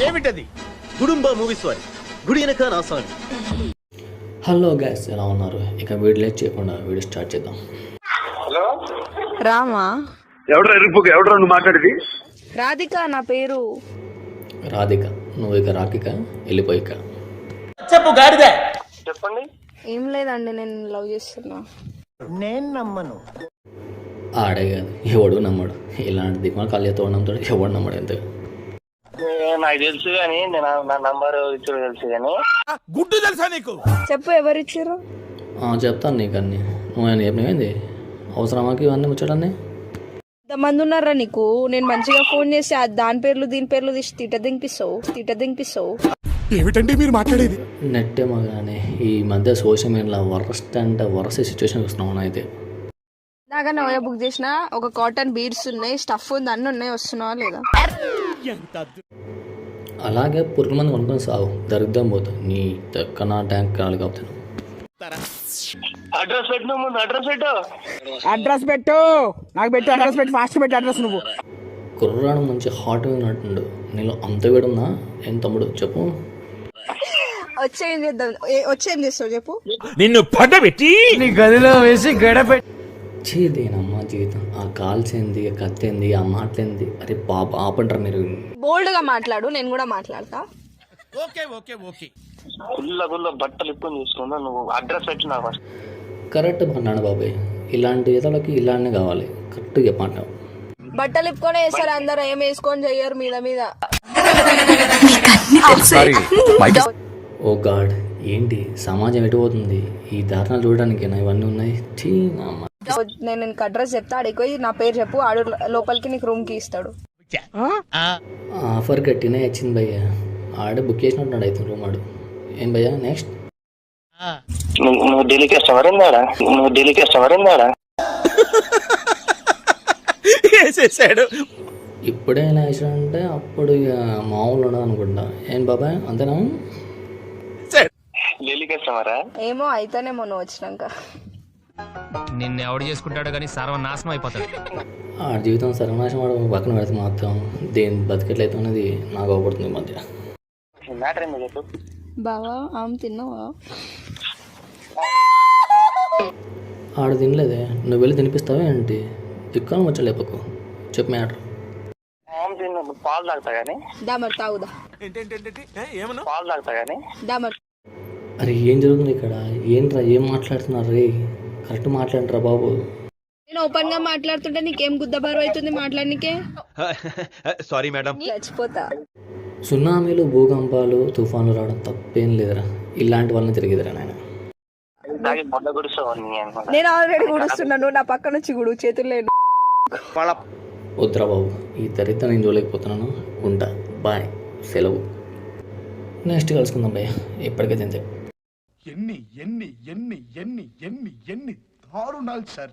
ఏమిటది? గుడుంబ మూవీస్ వారి గుడి వెనక నా సాంగ్. హలో గైస్, ఎలా ఉన్నారు? ఇక వీడియో చేయకుండా వీడియో స్టార్ట్ చేద్దాం. హలో రామా? ఎవడ్రా నువ్వు మాట్లాడేది? రాధిక నా పేరు. రాధిక, నువ్వు ఇక రాకిక వెళ్ళిపోయిక. చెప్పు గాడిద. చెప్పండి. ఏం లేదండి, నేను లవ్ చేస్తున్నా. నేను నమ్మను. ఆడే కాదు, ఎవడు నమ్మడు. ఇలాంటి దిక్కున కళ్యాతో నమ్ముతాడు, ఎవడు నమ్మడు. ఎంత నాకు తెలుసు కానీ నేను నా నంబర్ ఇచ్చాడు తెలుసు కానీ గుడ్డు తెలుసా నీకు? చెప్పు, ఎవరు ఇచ్చారు? చెప్తాను నీకు అన్ని. నువ్వు చెప్పినవేంది అవసరమాకి ఇవన్నీ ముచ్చటన్నీ? ఇంతమంది ఉన్నారా నీకు? నేను మంచిగా ఫోన్ చేసి దాని పేర్లు దీని పేర్లు తీసి తిట్ట దింపిస్తావు. ఏమిటండి మీరు మాట్లాడేది? నెట్టే మగానే ఈ మధ్య సోషల్ మీడియాలో వరస్ట్ సిచ్యువేషన్ చూస్తున్నావు. అయితే దాకా నోయా బుక్ చేసిన ఒక కాటన్ బీడ్స్ ఉన్నాయి, స్టఫ్ ఉంది, అన్ని ఉన్నాయి. వస్తున్నావా లేదా? అలాగే పురుగుల మంది కొనుక్కొని సాగు, దరిద్రం పోతుంది. నీ తక్కన ట్యాంక్ కావాలి కాబట్టి. అడ్రస్ పెట్టు, ముందు అడ్రస్ పెట్టు. నాకు పెట్టు అడ్రస్ పెట్టి ఫాస్ట్ పెట్టు అడ్రస్. నువ్వు కుర్రాడు మంచి హాట్ ఉన్నట్టుండు. నీలో అంత వేడుందా ఏం తమ్ముడు? చెప్పు. వచ్చేం చేద్దాం? వచ్చేం చేస్తావు చెప్పు. నిన్ను పడ్డబెట్టి నీ గదిలో వేసి గడపెట్టి చేదేనమ్మా జీవితం. ఆ కాల్సింది, కత్తేంది, ఆ మాటలేంది. అరే పాప ఆపంటారు మీరు. బోల్డ్ గా మాట్లాడు, నేను కూడా మాట్లాడతా. Okay okay okay. గుల్ల బట్టలు ఇప్పుని చూసుకున్నా. నువ్వు అడ్రస్ పెట్టి నాకు ఫస్ట్. కరెక్ట్ అన్నాడు బాబాయ్. ఇలాంటి ఈతలకి ఇలాంటినే కావాలి. కరెక్ట్గా చెప్పంటావు. బట్టలు ఇప్పుకొనే వేస్తారు అందరూ, ఏం వేసుకొని చెయ్యరు మీద. ఓ గాడ్, ఏంటి సమాజం ఎటుపోతుంది? ఈ దారుణాలు చూడడానికేనా ఇవన్నీ ఉన్నాయి? నేను నీకు అడ్రస్ చెప్తా, అడిగిపోయి నా పేరు చెప్పు, ఆడు లోపలికి నీకు రూమ్ కి ఇస్తాడు. ఆఫర్ గట్టినే వచ్చింది భయ్య. ఆడే బుక్ చేసినట్టున్నాడు అయితే రూమ్ ఆడు. ఏం భయ్యా నెక్స్ట్? నువ్వు ఢిల్లీకి వస్తావా? వేసేసాడు. ఇప్పుడే ఎలా వేసాడంటే అప్పుడు ఇక మామూలు ఉండదు అనుకుంటా. ఏం బాబాయ్ అంతేనా? ఢిల్లీకి వస్తావారా? ఏమో అయితేనేమో నువ్వు వచ్చినాక. నిన్ను ఎవడు చేసుకుంటాడో కానీ సర్వనాశనం అయిపోతాడు. ఆ జీవితం సర్వనాశనం వాడు పక్కన పెడితే మాత్రం దేని బతికెట్లయితే అనేది నాకు అవపడుతుంది ఈ మధ్య. మ్యాటర్ ఏందో చెప్పు. బావా ఆమె తిన్నావా? ఆడు తినలేదే, నువ్వు వెళ్ళి తినిపిస్తావే ఏంటి? చిక్కను వచ్చలేపకు. చెప్పు మ్యాటర్. పాలు తాగుతా కానీ డామర్ తాగుదా. పాలు తాగుతా కానీ డామర్. అరే ఏం జరుగుతుంది ఇక్కడ? ఏంట్రా ఏం మాట్లాడుతున్నారు రే? కరెక్ట్ మాట్లాడరా బాబు. నేను ఓపెన్ గా మాట్లాడుతుంటే నీకేం గుద్దబారు అవుతుంది మాట్లాడనికే? Sorry madam. చచ్చిపోతా. సునామీలు, భూకంపాలు, తుఫాన్లు రావడం తప్పేం లేదురా. ఇలాంటి వాళ్ళని తిరిగిదిరా నాయన. నేను ఆల్రెడీ గుడుస్తున్నాను, నా పక్క నుంచి గుడు చేతుల్లో. వద్దురా బాబు, ఈ దరిద్రం నేను చూడలేకపోతున్నాను. ఉంటా, బాయ్, సెలవు. నెక్స్ట్ కలుసుకుందాం భయ్య. ఇప్పటికే తింటే ఎన్ని దారుణాలు సార్.